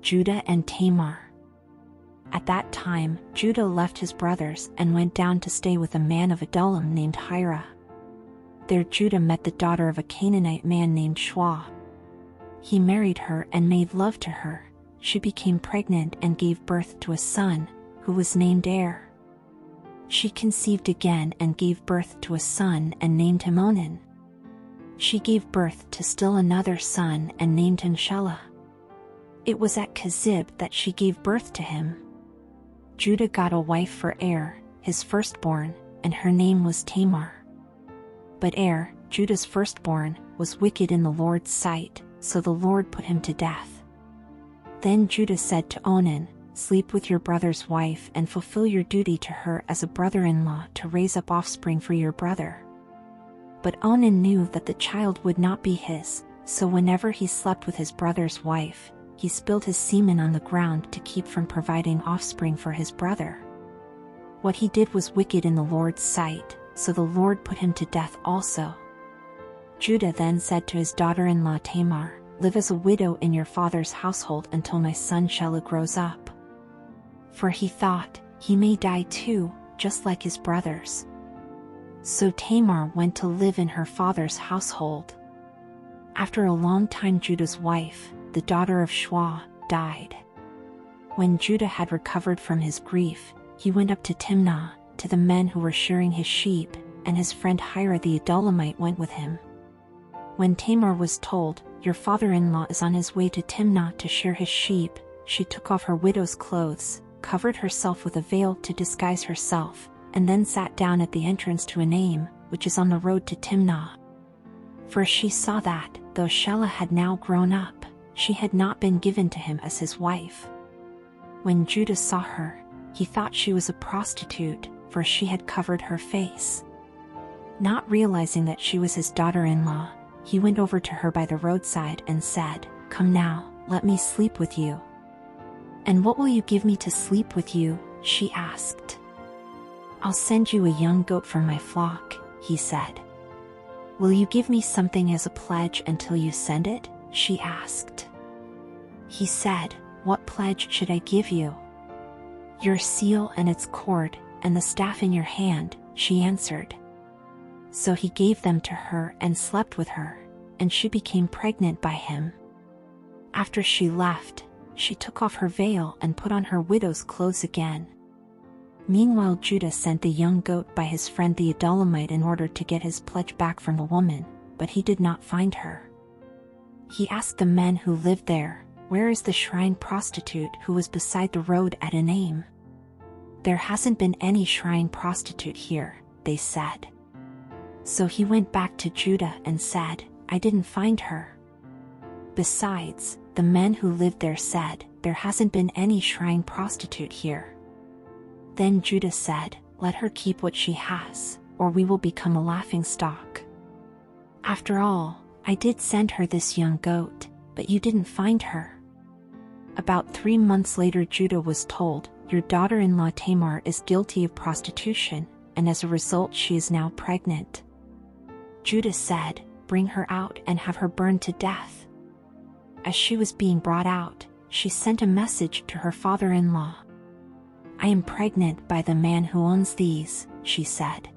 Judah and Tamar. At that time, Judah left his brothers and went down to stay with a man of Adullam named Hira. There Judah met the daughter of a Canaanite man named Shua. He married her and made love to her. She became pregnant and gave birth to a son, who was named Er. She conceived again and gave birth to a son and named him Onan. She gave birth to still another son and named him Shelah. It was at Kezib that she gave birth to him. Judah got a wife for Er, his firstborn, and her name was Tamar. But Er, Judah's firstborn, was wicked in the Lord's sight, so the Lord put him to death. Then Judah said to Onan, "Sleep with your brother's wife and fulfill your duty to her as a brother-in-law to raise up offspring for your brother." But Onan knew that the child would not be his, so whenever he slept with his brother's wife, he spilled his semen on the ground to keep from providing offspring for his brother. What he did was wicked in the Lord's sight, so the Lord put him to death also. Judah then said to his daughter-in-law Tamar, "Live as a widow in your father's household until my son Shelah grows up." For he thought, he may die too, just like his brothers. So Tamar went to live in her father's household. After a long time Judah's wife, the daughter of Shua, died. When Judah had recovered from his grief, he went up to Timnah, to the men who were shearing his sheep, and his friend Hira the Adullamite went with him. When Tamar was told, "Your father-in-law is on his way to Timnah to shear his sheep," she took off her widow's clothes, covered herself with a veil to disguise herself, and then sat down at the entrance to Enaim, which is on the road to Timnah. For she saw that, though Shelah had now grown up, she had not been given to him as his wife. When Judah saw her, he thought she was a prostitute, for she had covered her face. Not realizing that she was his daughter-in-law, he went over to her by the roadside and said, "Come now, let me sleep with you." "And what will you give me to sleep with you?" she asked. "I'll send you a young goat from my flock," he said. "Will you give me something as a pledge until you send it?" she asked. He said, "What pledge should I give you?" "Your seal and its cord, and the staff in your hand," she answered. So he gave them to her and slept with her, and she became pregnant by him. After she left, she took off her veil and put on her widow's clothes again. Meanwhile Judah sent the young goat by his friend the Adullamite in order to get his pledge back from the woman, but he did not find her. He asked the men who lived there, "Where is the shrine prostitute who was beside the road at Enaim?" "There hasn't been any shrine prostitute here," they said. So he went back to Judah and said, "I didn't find her." Besides, the men who lived there said, "There hasn't been any shrine prostitute here." Then Judah said, "Let her keep what she has, or we will become a laughingstock. After all, I did send her this young goat, but you didn't find her." About 3 months later Judah was told, "Your daughter-in-law Tamar is guilty of prostitution, and as a result she is now pregnant." Judah said, "Bring her out and have her burned to death." As she was being brought out, she sent a message to her father-in-law. "I am pregnant by the man who owns these," she said.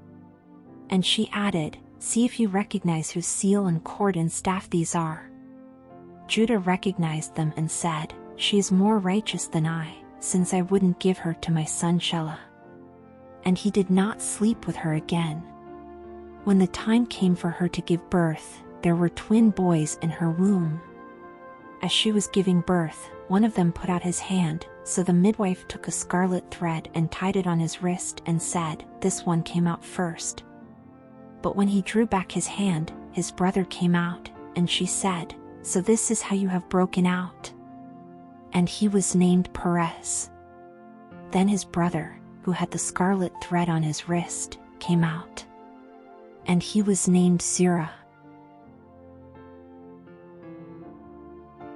And she added, "See if you recognize whose seal and cord and staff these are." Judah recognized them and said, "She is more righteous than I, since I wouldn't give her to my son Shelah." And he did not sleep with her again. When the time came for her to give birth, there were twin boys in her womb. As she was giving birth, one of them put out his hand, so the midwife took a scarlet thread and tied it on his wrist and said, "This one came out first." But when he drew back his hand, his brother came out, and she said, "So this is how you have broken out." And he was named Perez. Then his brother, who had the scarlet thread on his wrist, came out. And he was named Zerah.